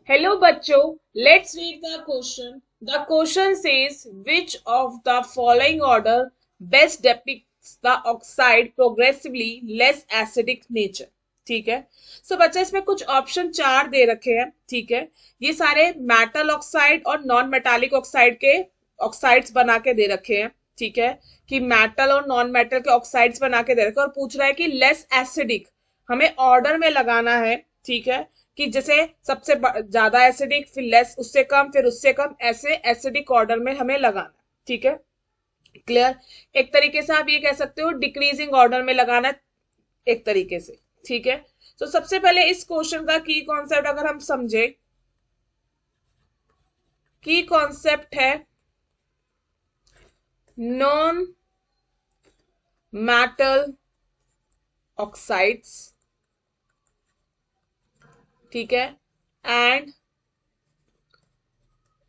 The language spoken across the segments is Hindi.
Hello bachcho, let's read the question. The question says which of the following order best depicts the oxide progressively less acidic nature. ठीक है. सो बच्चा इसमें कुछ ऑप्शन चार दे रखे हैं. ठीक है. ये सारे मेटल ऑक्साइड और नॉन मेटालिक ऑक्साइड के ऑक्साइड्स बना के दे रखे हैं. ठीक है. कि मेटल और नॉन मेटल के ऑक्साइड्स बना के दे रखे हैं और पूछ रहा है कि लेस एसिडिक हमें ऑर्डर में लगाना है. ठीक है. कि जैसे सबसे ज्यादा एसिडिक फिर लेस उससे कम ऐसे एसिडिक ऑर्डर में हमें लगाना. ठीक है. क्लियर. एक तरीके से आप ये कह सकते हो डिक्रीजिंग ऑर्डर में लगाना एक तरीके से. ठीक है. तो सबसे पहले इस क्वेश्चन का की कॉन्सेप्ट अगर हम समझे, की कॉन्सेप्ट है नॉन मेटल ऑक्साइड्स. ठीक है. And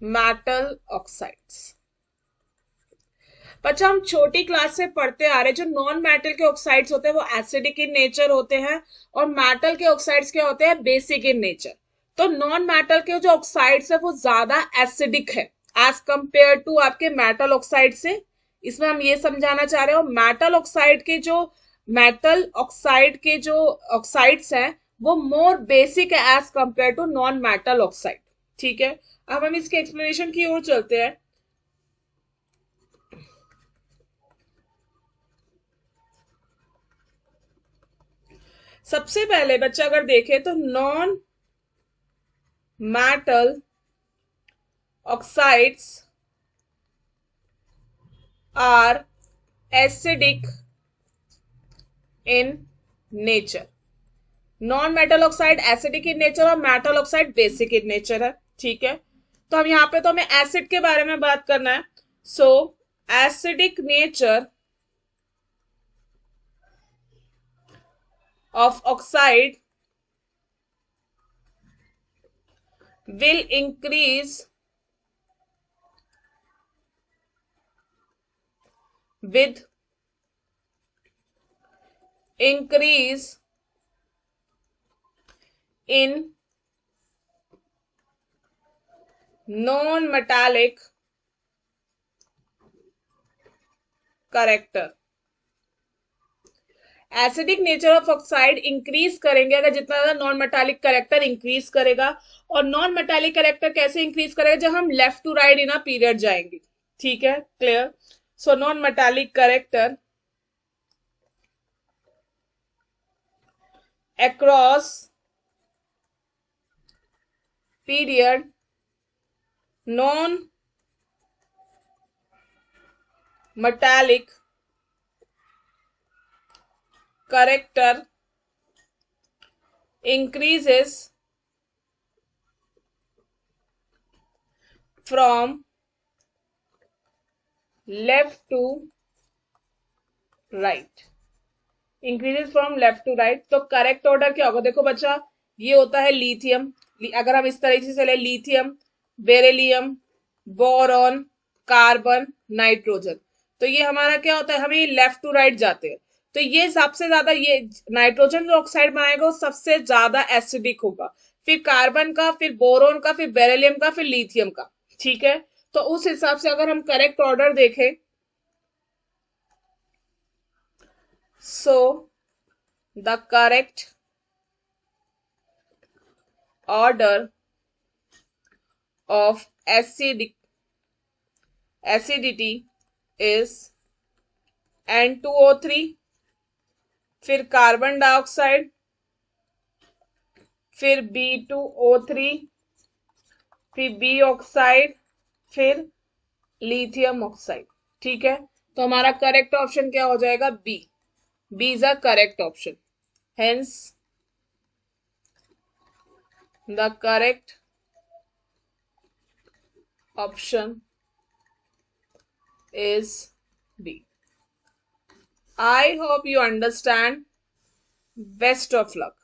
metal oxides. बच्चा हम छोटी क्लास से पढ़ते आ रहे जो नॉन मेटल के ऑक्साइड्स होते हैं वो एसिडिक इन नेचर होते हैं और मेटल के ऑक्साइड्स क्या होते हैं बेसिक इन नेचर. तो नॉन मेटल के जो ऑक्साइड्स है वो ज्यादा एसिडिक है एज कंपेयर टू आपके मेटल ऑक्साइड से. इसमें हम ये समझाना चाह रहे हो मेटल ऑक्साइड के जो ऑक्साइड्स हैं वो मोर बेसिक है as compare to non metal oxide. ठीक है. अब हम इसके एक्सप्लेनेशन की ओर चलते हैं. सबसे पहले बच्चा अगर देखे तो non metal oxides are acidic in nature. Non metal oxide acidic in nature और metal oxide basic in nature है. ठीक है. तो हम यहां पे तो हमें एसिड के बारे में बात करना है. So acidic nature of oxide will increase with increase in non-metallic character. Acidic nature of oxide increase करेंगे अगर जितना ज्यादा नॉन मेटालिक करेक्टर इंक्रीज करेगा. और नॉन मेटालिक करेक्टर कैसे इंक्रीज करेगा जब हम left to right in a period जाएंगे. ठीक है. Clear. So non metallic character across period non metallic character increases from left to right. Increases from left to right. तो करेक्ट ऑर्डर क्या होगा देखो बच्चा. ये होता है लिथियम. अगर हम इस तरीके से चले lithium, beryllium, boron, carbon, nitrogen. तो ये हमारा क्या होता है हमें लेफ्ट टू राइट जाते हैं. तो ये सबसे ज्यादा ये नाइट्रोजन जो ऑक्साइड बनाएगा वो सबसे ज्यादा एसिडिक होगा. फिर कार्बन का, फिर बोरोन का, फिर बेरिलियम का, फिर लिथियम का. ठीक है. तो उस हिसाब से अगर हम करेक्ट ऑर्डर देखें so the correct order of acidity is N2O3, फिर कार्बन डाइऑक्साइड, फिर B2O3, फिर बी ऑक्साइड, फिर लिथियम ऑक्साइड. ठीक है. तो हमारा करेक्ट ऑप्शन क्या हो जाएगा B. B is a correct option. Hence the correct option is B. I hope you understand. Best of luck.